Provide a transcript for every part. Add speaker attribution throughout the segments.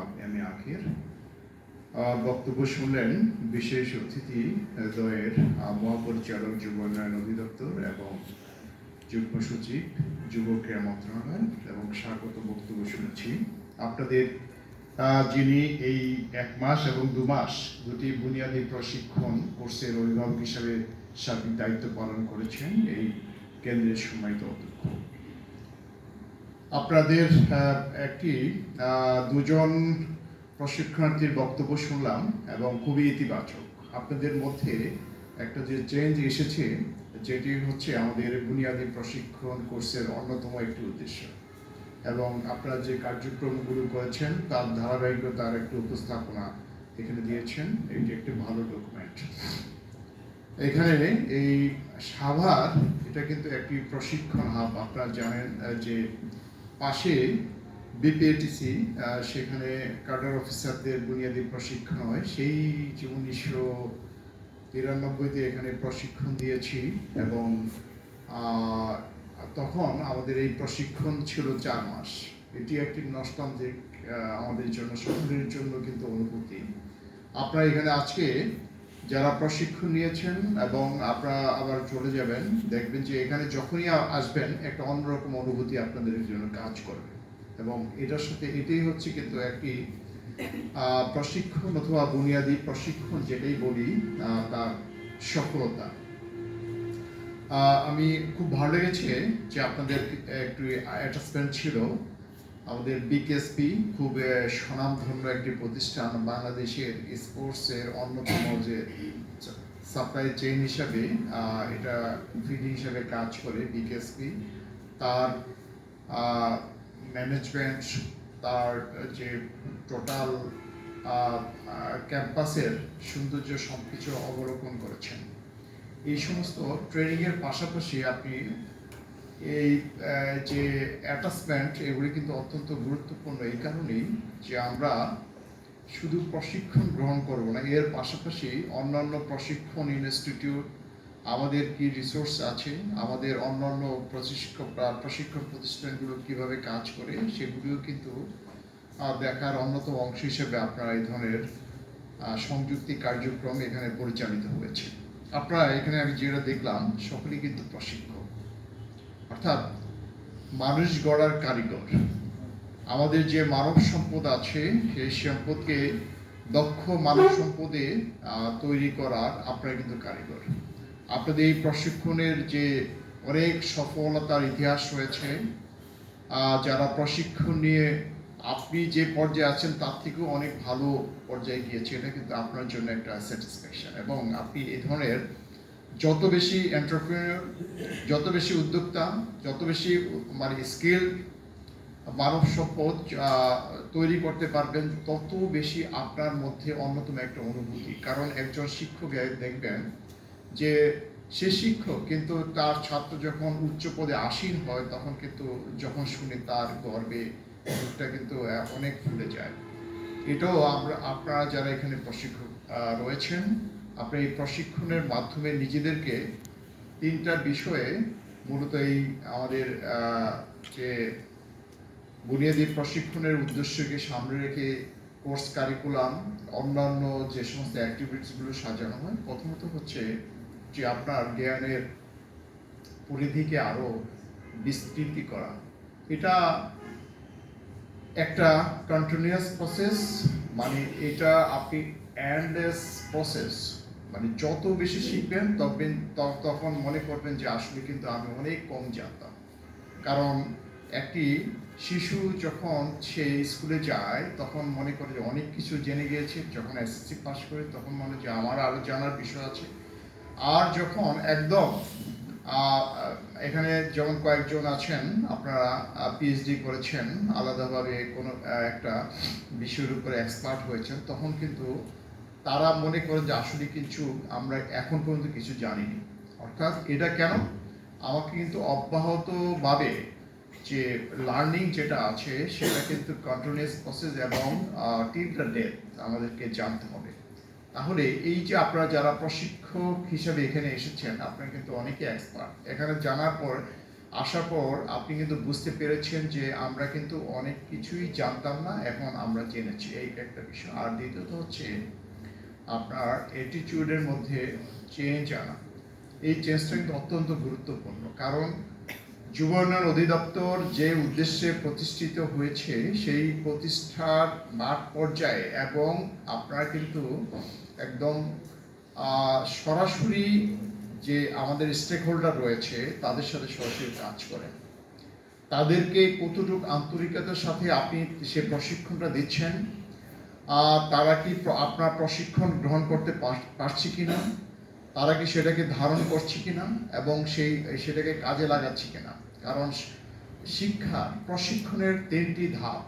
Speaker 1: জনাব M A আখির বক্তব্য শুনলেন বিশেষ অতিথি দ্বয়ের মহাপরিচালক যুব উন্নয়ন অধিদপ্তর এবং যুগ্ম সচিব যুব ক্রীড়া মন্ত্রণালয় এবং স্বাগত বক্তব্য শুনেছি। আপনাদের যিনি এই 1 মাস এবং 2 মাস দুটি বুনিয়াদী প্রশিক্ষণ কোর্সের অভিভাবক হিসাবে সার্বিক দায়িত্ব পালন করেছেন এই কেন্দ্রের সম্মানিত অধ্যক্ষ, আপনাদের দুজন প্রশিক্ষণার্থীর বক্তব্য শুনলাম এবং খুবই ইতিবাচক। আপনাদের মধ্যে একটা যে চেঞ্জ এসেছে, যেটি হচ্ছে আমাদের বুনিয়াদী প্রশিক্ষণ কোর্সের অন্যতম একটি উদ্দেশ্য, এবং আপনারা যে কার্যক্রমগুলো করেছেন তার ধারাবাহিকতার একটি উপস্থাপনা এখানে দিয়েছেন। এটি একটি ভালো ডকুমেন্ট। এখানে এই সাভার এটা কিন্তু একটি প্রশিক্ষণ হাব। আপনারা জানেন যে পাশে বিপিএটিসি, সেখানে কাডার অফিসারদের বুনিয়াদী প্রশিক্ষণ হয়। সেই 1993-তে এখানে প্রশিক্ষণ দিয়েছি এবং তখন আমাদের এই প্রশিক্ষণ ছিল 4 মাস। এটি একটি নস্টালজিক আমাদের জন্য, সকলের জন্য কিন্তু অনুভূতি। আপনারা এখানে আজকে যারা প্রশিক্ষণ নিয়েছেন এবং আপনারা আবার চলে যাবেন, দেখবেন যে এখানে যখনই আসবেন একটা অন্যরকম অনুভূতি আপনাদের জন্য কাজ করবে, এবং এটার সাথে এটাই হচ্ছে কিন্তু একটি প্রশিক্ষণ অথবা বুনিয়াদী প্রশিক্ষণ যেটাই বলি তার সফলতা। আমি খুব ভালো লেগেছে যে আপনাদের একটু অ্যাটাচমেন্ট ছিল। আমাদের বিকেএসপি খুব স্বনামধন্য একটি প্রতিষ্ঠান, বাংলাদেশের স্পোর্টসের অন্যতম যে সাপ্লাই চেইন হিসাবে এটা ফিড হিসাবে কাজ করে। বিকেএসপি তার ম্যানেজমেন্ট, তার যে টোটাল ক্যাম্পাসের সৌন্দর্য সবকিছু অবলোকন করেছেন। এই সমস্ত ট্রেনিংয়ের পাশাপাশি আপনি এই যে অ্যাটাচমেন্ট, এগুলি কিন্তু অত্যন্ত গুরুত্বপূর্ণ এই কারণেই যে আমরা শুধু প্রশিক্ষণ গ্রহণ করব না, এর পাশাপাশি অন্যান্য প্রশিক্ষণ ইনস্টিটিউট, আমাদের কি রিসোর্স আছে, আমাদের অন্যান্য প্রশিক্ষণ প্রতিষ্ঠানগুলো কিভাবে কাজ করে, সেগুলিও কিন্তু দেখার অন্যতম অংশ হিসেবে আপনারা এই ধরনের সংযুক্তি কার্যক্রম এখানে পরিচালিত হয়েছে। আপনারা এখানে আমি যেটা দেখলাম সকলেই কিন্তু প্রশিক্ষক, অর্থাৎ মানুষ গড়ার কারিগর। আমাদের যে মানব সম্পদ আছে সেই সম্পদকে দক্ষ মানব সম্পদে তৈরি করার আপনারা কিন্তু কারিগর। আপনাদের এই প্রশিক্ষণের যে অনেক সফলতার ইতিহাস রয়েছে, যারা প্রশিক্ষণ নিয়ে আপনি যে পর্যায়ে আছেন তার থেকেও অনেক ভালো পর্যায়ে গিয়েছে, এটা কিন্তু আপনার জন্য একটা স্যাটিসফ্যাকশন। এবং আপনি এই ধরনের যত বেশি এন্টারপ্রেনিয়র, যত বেশি উদ্যোক্তা, যত বেশি স্কিল মানব সম্পদ তৈরি করতে পারবেন, তত বেশি আপনার মধ্যে অন্যতম একটা অনুভূতি। কারণ একজন শিক্ষক দেখবেন যে সে শিক্ষক, কিন্তু তার ছাত্র যখন উচ্চ পদে আসীন হয় তখন কিন্তু যখন শুনে তার গর্বে মুখটা কিন্তু অনেক ফুলে যায়। এটাও আপনারা যারা এখানে প্রশিক্ষক রয়েছেন, আপনারা এই প্রশিক্ষণের মাধ্যমে নিজেদেরকে 3টা বিষয়ে, মূলত এই আমাদের যে বুনিয়াদী প্রশিক্ষণের উদ্দেশ্যকে সামনে রেখে কোর্স কারিকুলাম, অন্যান্য যে সমস্ত অ্যাক্টিভিটিসগুলো সাজানো হয়, প্রথমত হচ্ছে যে আপনার জ্ঞানের পরিধিকে আরও বিস্তৃতি করা। এটা একটা কন্টিনিউয়াস প্রসেস, এটা আপনি এন্ডলেস প্রসেস। যত বেশি শিখবেন তখন মনে করবেন যে আসলে কিন্তু আমি অনেক কম জানতাম। কারণ একটি শিশু যখন সে স্কুলে যায় তখন মনে করে যে অনেক কিছু জেনে গিয়েছে, যখন এসএসসি পাস করে তখন মনে যে আমার আরও জানার বিষয় আছে। আর যখন একদম এখানে যেমন কয়েকজন আছেন, আপনারা পিএইচডি করেছেন, আলাদাভাবে কোনো একটা বিষয়ের উপরে এক্সপার্ট হয়েছেন, তখন কিন্তু তারা মনে করেন যে আসলে কিছু আমরা এখন পর্যন্ত কিছু জানিনি। অর্থাৎ এটা কেন, আমাকে কিন্তু অব্যাহতভাবে যে লার্নিং যেটা আছে সেটা কিন্তু কন্টিনিউয়াস প্রসেস এবং টিল দ্য ডেথ আমাদেরকে জানতে হবে। তাহলে এই যে আপনারা যারা প্রশিক্ষক হিসেবে এখানে এসেছেন, আপনারা কিন্তু অনেকে এক্সপার্ট। এখানে জানার পর আসার পর আপনি কিন্তু বুঝতে পেরেছেন যে আমরা কিন্তু অনেক কিছুই জানতাম না, এখন আমরা জেনেছি, এই একটা বিষয়। আর দ্বিতীয়ত হচ্ছে আপনার অ্যাটিটিউডের মধ্যে চেঞ্জ আনা। এই চেঞ্জটা কিন্তু অত্যন্ত গুরুত্বপূর্ণ, কারণ যুব উন্নয়ন অধিদপ্তর যে উদ্দেশ্যে প্রতিষ্ঠিত হয়েছে সেই প্রতিষ্ঠার মাঠ পর্যায়ে এবং আপনারা কিন্তু একদম সরাসরি যে আমাদের স্টেক হোল্ডার রয়েছে তাদের সাথে সরাসরি কাজ করেন। তাদেরকে কতটুকু আন্তরিকতার সাথে আপনি সে প্রশিক্ষণটা দিচ্ছেন, তারা কি আপনার প্রশিক্ষণ গ্রহণ করতে পারছে কিনা, তারা কি সেটাকে ধারণ করছে কিনা এবং সেটাকে কাজে লাগাচ্ছে কিনা। কারণ শিক্ষা প্রশিক্ষণের 3টি ধাপ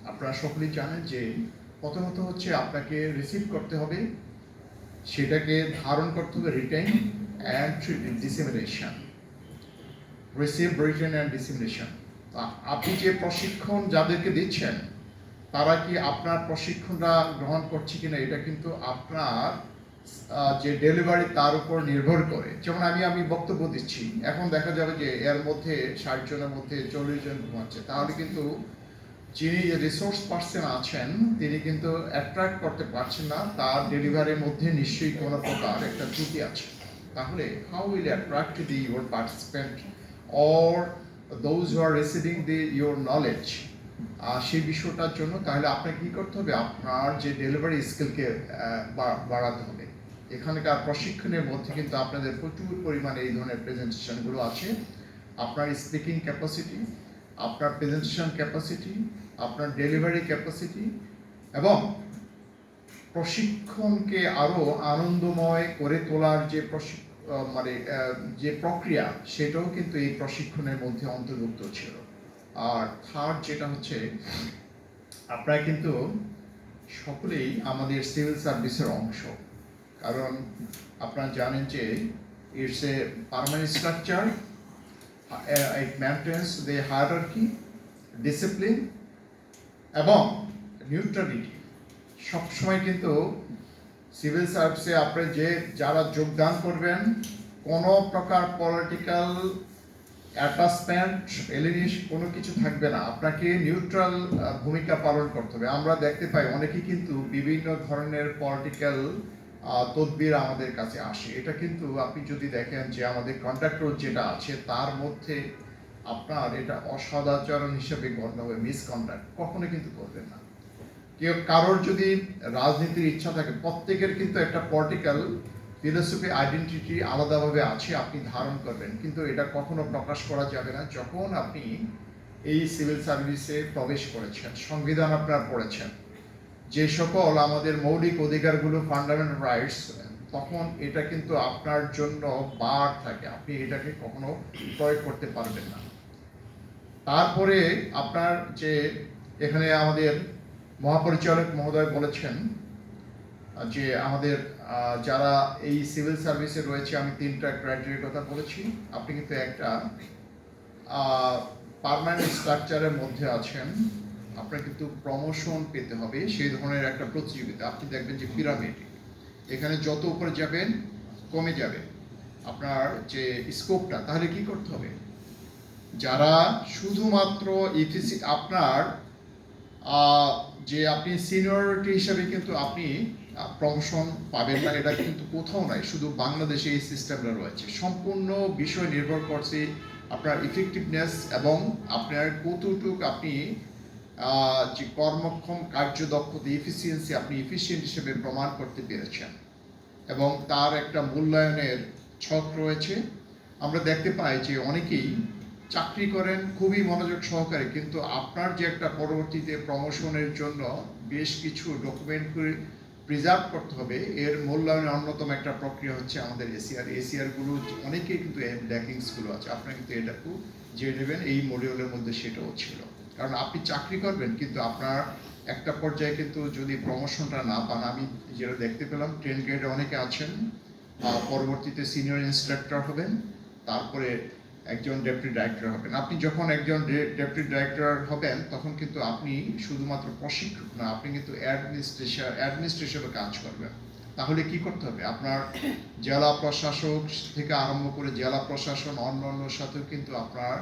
Speaker 1: আপনারা সকলেই জানেন। যে প্রথমত হচ্ছে আপনাকে রিসিভ করতে হবে, সেটাকে ধারণ করতে হবে, retain and dissemination, receive, retain and dissemination. আপনি যে প্রশিক্ষণ যাদেরকে দিচ্ছেন তারা কি আপনার প্রশিক্ষণটা গ্রহণ করছে কিনা, এটা কিন্তু আপনার যে ডেলিভারি তার উপর নির্ভর করে। যেমন আমি বক্তব্য দিচ্ছি, এখন দেখা যাবে যে এর মধ্যে 60 জনের মধ্যে 40 জন ঘুমাচ্ছে, তাহলে কিন্তু যিনি রিসোর্স পার্সন আছেন তিনি কিন্তু অ্যাট্রাক্ট করতে পারছেন না, তার ডেলিভারির মধ্যে নিশ্চয়ই কোনো প্রকার একটা ত্রুটি আছে। তাহলে how will attract your participant or those who R receiving your knowledge, সেই বিষয়টার জন্য তাহলে আপনাকে কী করতে হবে, আপনার যে ডেলিভারি স্কিলকে বাড়াতে হবে। এখানকার প্রশিক্ষণের মধ্যে কিন্তু আপনাদের প্রচুর পরিমাণে এই ধরনের প্রেজেন্টেশনগুলো আছে। আপনার স্পিকিং ক্যাপাসিটি, আপনার প্রেজেন্টেশন ক্যাপাসিটি, আপনার ডেলিভারি ক্যাপাসিটি এবং প্রশিক্ষণকে আরও আনন্দময় করে তোলার যে যে প্রক্রিয়া, সেটাও কিন্তু এই প্রশিক্ষণের মধ্যে অন্তর্ভুক্ত ছিল। আর থার্ড যেটা হচ্ছে, আপনারা কিন্তু সকলেই আমাদের সিভিল সার্ভিসের অংশ, কারণ আপনারা জানেন যে it's a permanent structure, it maintenance the hierarchy, discipline এবং নিউট্রালিটি। সবসময় কিন্তু সিভিল সার্ভিসে আপনি যারা যোগদান করবেন, কোনো প্রকার পলিটিক্যাল অ্যাটাচমেন্ট, এলিনিয়েশন কোনো কিছু থাকবে না। আপনাকে নিউট্রাল ভূমিকা পালন করতে হবে। আমরা দেখতে পাই অনেকেই কিন্তু বিভিন্ন ধরনের পলিটিক্যাল তদবির আমাদের কাছে আসে। এটা কিন্তু আপনি যদি দেখেন যে আমাদের কন্ট্রাক্টর যেটা আছে তার মধ্যে আপনার এটা অসদাচরণ হিসেবে গণ্য হবে, মিসকন্ডাক্ট কখনো কিন্তু করবেন না। কেউ কারোর যদি রাজনীতির ইচ্ছা থাকে, প্রত্যেকের কিন্তু একটা পলিটিক্যাল ফিলোসফি আইডেন্টিটি আলাদাভাবে আছে, আপনি ধারণ করবেন, কিন্তু এটা কখনো প্রকাশ করা যাবে না। যখন আপনি এই সিভিল সার্ভিসে প্রবেশ করেছেন, সংবিধান আপনারা পড়েছেন, যে সকল আমাদের মৌলিক অধিকারগুলো ফান্ডামেন্টাল রাইটস, তখন এটা কিন্তু আপনার জন্য বার থাকে, আপনি এটাকে কখনো প্রয়োগ করতে পারবেন না। তারপরে আপনার যে এখানে আমাদের মহাপরিচালক মহোদয় বলেছেন যে আমাদের যারা এই সিভিল সার্ভিসে রয়েছে, আমি 3টা ক্রাইটেরিয়ার কথা বলেছি। আপনি কিন্তু একটা পার্মানেন্ট স্ট্রাকচারের মধ্যে আছেন, আপনার কিন্তু প্রমোশন পেতে হবে, সেই ধরনের একটা প্রতিযোগিতা। আপনি দেখবেন যে পিরামিড, এখানে যত উপরে যাবেন কমে যাবে আপনার যে স্কোপটা। তাহলে কি করতে হবে, যারা শুধুমাত্র ইফিসি আপনার যে আপনি সিনিয়রিটি হিসাবে কিন্তু আপনি প্রমোশন পাবেন না, এটা কিন্তু কোথাও নাই, শুধু বাংলাদেশে এই সিস্টেমটা রয়েছে। সম্পূর্ণ বিষয় নির্ভর করছে আপনার ইফেক্টিভনেস এবং আপনার কতটুকু আপনি যে কর্মক্ষম কার্যদক্ষতা, এফিসিয়েন্সি, আপনি এফিসিয়েন্ট হিসেবে প্রমাণ করতে পেরেছেন এবং তার একটা মূল্যায়নের ছক রয়েছে। আমরা দেখতে পাই যে অনেকেই চাকরি করেন খুবই মনোযোগ সহকারে, কিন্তু আপনার যে একটা পরবর্তীতে প্রমোশনের জন্য বেশ কিছু ডকুমেন্ট করে প্রিজার্ভ করতে হবে, এর মূল্যায়নের অন্যতম একটা প্রক্রিয়া হচ্ছে আমাদের এসিআরগুলো। অনেকেই কিন্তু ল্যাকিংসগুলো আছে, আপনারা কিন্তু এটাকে যে নেবেন এই মডিউলের মধ্যে সেটাও ছিল। কারণ আপনি চাকরি করবেন কিন্তু আপনার একটা পর্যায়ে কিন্তু যদি প্রমোশনটা না পান, আমি যেটা দেখতে পেলাম 10 গ্রেডে অনেকে আছেন, পরবর্তীতে সিনিয়র ইন্সট্রাক্টর হবেন, তারপরে একজন ডেপুটি ডাইরেক্টর হবেন। আপনি যখন একজন ডেপুটি ডাইরেক্টর হবেন তখন কিন্তু আপনি শুধুমাত্র প্রশিক্ষক না, আপনি কিন্তু অ্যাডমিনিস্ট্রেশনে কাজ করবেন। তাহলে কি করতে হবে? আপনার জেলা প্রশাসক থেকে আরম্ভ করে জেলা প্রশাসন অন্যান্য সাথেও কিন্তু আপনার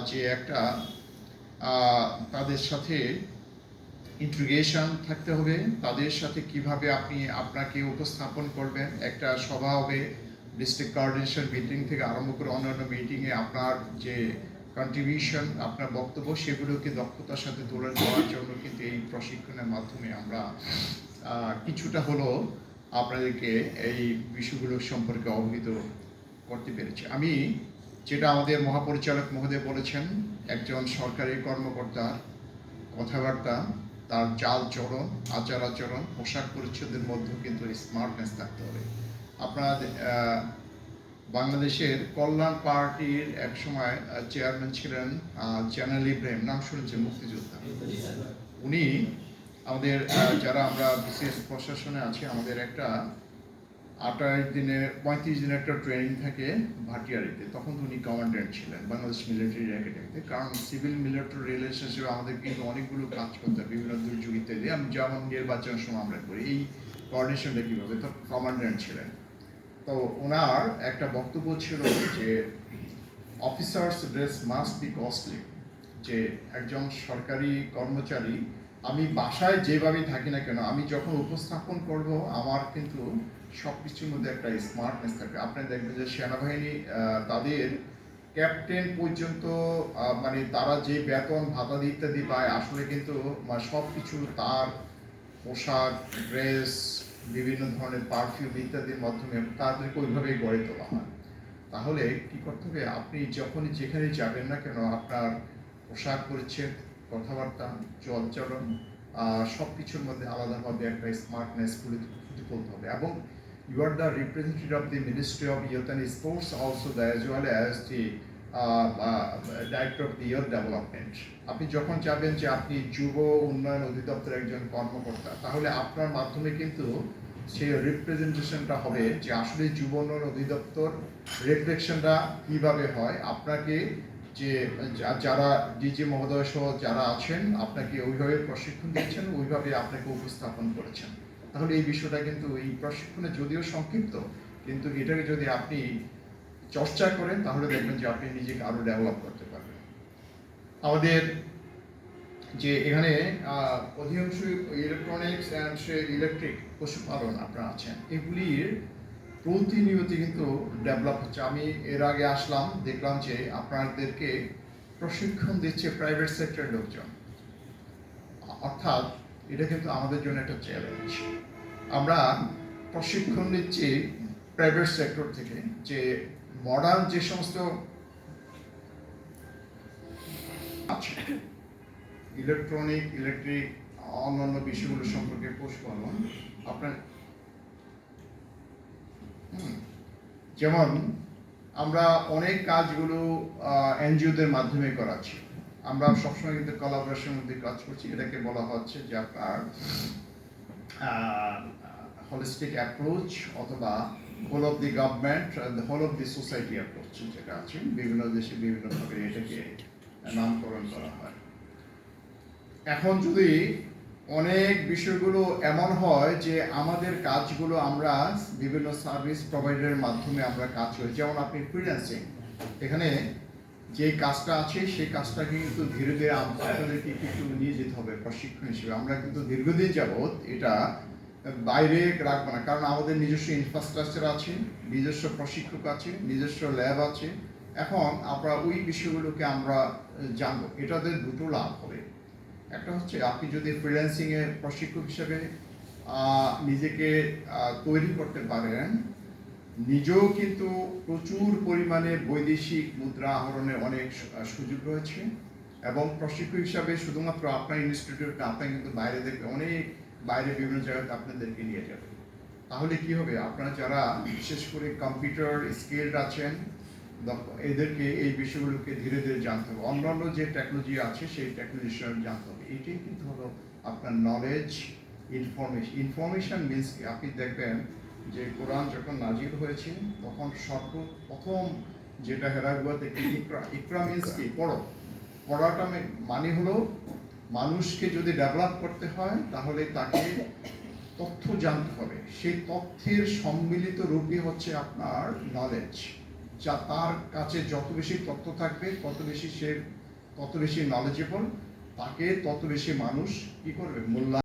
Speaker 1: যে একটা তাদের সাথে ইন্টিগ্রেশন থাকতে হবে। তাদের সাথে কিভাবে আপনি আপনাকে উপস্থাপন করবেন, একটা সভা হবে, ডিস্ট্রিক্ট কোঅর্ডিনেশন মিটিং থেকে আরম্ভ করে অন্যান্য মিটিংয়ে আপনার যে কন্ট্রিবিউশন, আপনার বক্তব্য, সেগুলোকে দক্ষতার সাথে তুলে ধরার জন্য কিন্তু এই প্রশিক্ষণের মাধ্যমে আমরা কিছুটা হলো আপনাদেরকে এই বিষয়গুলো সম্পর্কে অবহিত করতে পেরেছি। আমি যেটা আমাদের মহাপরিচালক মহোদয় বলেছেন, একজন সরকারি কর্মকর্তার কথাবার্তা, তার চালচলন, আচার আচরণ, পোশাক পরিচ্ছদের মধ্যে কিন্তু স্মার্টনেস থাকতে হবে। আপনার বাংলাদেশের কল্যাণ পার্টির এক সময় চেয়ারম্যান ছিলেন জেনারেল ইব্রাহিম, নাম শুনেছেন, মুক্তিযোদ্ধা। উনি আমাদের যারা আমরা বিশেষ প্রশাসনে আছি, আমাদের একটা 35 দিনের একটা ট্রেনিং থাকে ভাটিয়ারিতে। তখন উনি কমান্ড্যান্ট ছিলেন বাংলাদেশ মিলিটারি একাডেমিতে। কারণ সিভিল মিলিটারি রিলেশনশিপে আমাদের কিন্তু অনেকগুলো কাজ করতে হয়, বিভিন্ন দুর্যোগ ইত্যাদি। যেমন নির্বাচনের সময় আমরা করি, এই কোঅর্ডিনেশনটা কীভাবে, তো কমান্ড্যান্ট ছিলেন। তো ওনার একটা বক্তব্য ছিল যে officers dress must be costly, যে একজন সরকারি কর্মচারী, আমি বাসায় যেভাবেই থাকি না কেন, আমি যখন উপস্থাপন করব আমার কিন্তু সব কিছুর মধ্যে একটা স্মার্টনেস থাকবে। আপনি দেখবেন যে সেনাবাহিনী তাদের ক্যাপ্টেন পর্যন্ত মানে তারা যে বেতন ভাতা ইত্যাদি পায়, আসলে কিন্তু সব কিছু তার পোশাক, ড্রেস, বিভিন্ন ধরনের পারফিউম ইত্যাদির মাধ্যমে তাদেরকে ওইভাবেই গড়ে তোলা হয়। তাহলে কি করতে হবে, আপনি যখনই যেখানে যাবেন না কেন, আপনার পোশাক পরিচ্ছদ, কথাবার্তা, চলচলন, সব কিছুর মধ্যে আলাদাভাবে একটা স্মার্টনেস ফুটে তুলতে হবে। এবং you are the representative of the ministry of youth and sports also as well as the director of the youth development. আপনি যখন যাবেন যে আপনি যুব উন্নয়ন অধিদপ্তরের একজন কর্মকর্তা, তাহলে আপনার মাধ্যমে কিন্তু সেই রিপ্রেজেন্টেশনটা হবে যে আসলে যুব উন্নয়ন অধিদপ্তর রিফ্লেকশনটা কীভাবে হয়। আপনাকে যে যারা ডিজি মহোদয় সহ যারা আছেন, আপনাকে ওইভাবে প্রশিক্ষণ দিচ্ছেন, ওইভাবে আপনাকে উপস্থাপন করেছেন। তাহলে এই বিষয়টা কিন্তু এই প্রশিক্ষণে যদিও সংক্ষিপ্ত, কিন্তু এটাকে যদি আপনি চর্চা করেন তাহলে দেখবেন যে আপনি নিজেকে আরো ডেভেলপ করতে পারবেন। আমাদের যে এখানে অধিকাংশ ইলেকট্রনিক্স অ্যান্ড ইলেকট্রিক পশুপালন আপনারা আছেন, এগুলির প্রতিনিয়ত কিন্তু ডেভেলপ হচ্ছে। আমি এর আগে আসলাম, দেখলাম যে আপনাদেরকে প্রশিক্ষণ দিচ্ছে প্রাইভেট সেক্টরের লোকজন। অর্থাৎ এটা কিন্তু আমাদের জন্য একটা চ্যালেঞ্জ। আমরা প্রশিক্ষণ নিচ্ছি প্রাইভেট সেক্টর থেকে, যে মডার্ন যে সমস্ত আছে ইলেকট্রিক অন্যান্য বিষয়গুলো সম্পর্কে পশুপালন, আপনার যেমন আমরা অনেক কাজগুলো এনজিওদের মাধ্যমে করাচ্ছি। আমরা সবসময় কিন্তু কোলাবোরেশনের মধ্যে কাজ করছি। এটাকে বলা হচ্ছে যে আপনার হোলিস্টিক অ্যাপ্রোচ, অথবা whole of the government, whole of the society approach, যেটা আছে বিভিন্ন দেশে বিভিন্নভাবে এটাকে নামকরণ করা হয়। এখন যদি অনেক বিষয়গুলো এমন হয় যে আমাদের কাজগুলো আমরা বিভিন্ন সার্ভিস প্রোভাইডারের মাধ্যমে আমরা কাজ করি, যেমন আপনি ফ্রিল্যান্সিং, এখানে যে কাজটা আছে সেই কাজটা কিন্তু ধীরে ধীরে আপনাদেরকে একটু নিয়ে যেতে হবে প্রশিক্ষণ হিসেবে। আমরা কিন্তু দীর্ঘদিন যাবৎ এটা বাইরে রাখবো না, কারণ আমাদের নিজস্ব ইনফ্রাস্ট্রাকচার আছে, নিজস্ব প্রশিক্ষক আছে, নিজস্ব ল্যাব আছে। এখন আমরা ওই বিষয়গুলোকে আমরা জানবো। এটাতে দুটো লাভ হবে। একটা হচ্ছে আপনি যদি ফ্রিল্যান্সিংয়ে প্রশিক্ষক হিসেবে নিজেকে তৈরি করতে পারেন, নিজেও কিন্তু প্রচুর পরিমাণে বৈদেশিক মুদ্রা আহরণের অনেক সুযোগ রয়েছে। এবং প্রশিক্ষক হিসাবে শুধুমাত্র আপনার ইনস্টিটিউট না, আপনার কিন্তু বাইরে দেখবে অনেক বাইরে বিভিন্ন জায়গাতে আপনাদেরকে নিয়ে যাবে। তাহলে কি হবে, আপনারা যারা বিশেষ করে কম্পিউটার স্কিলড আছেন, এদেরকে এই বিষয়গুলোকে ধীরে ধীরে জানতে হবে। অন্যান্য যে টেকনোলজি আছে সেই টেকনোলজি জানতে হবে। এটাই কিন্তু হলো আপনার নলেজ। ইনফরমেশন মিনস কি, আপনি দেখবেন যে কোরআন যখন নাজিল হয়েছে তখন সর্বপ্রথম যেটা হেরাগুয়াতে ইকরা মিনস কি, পড়ো। পড়াটা মানে হলো মানুষকে যদি ডেভেলপ করতে হয় তাহলে তাকে তথ্য জানতে হবে, সেই তথ্যের সম্মিলিত রূপই হচ্ছে আপনার নলেজ। যা তার কাছে যত বেশি তথ্য থাকবে তত বেশি নলেজেবল, তাকে তত বেশি মানুষ কি করবে, মূল্যায়ন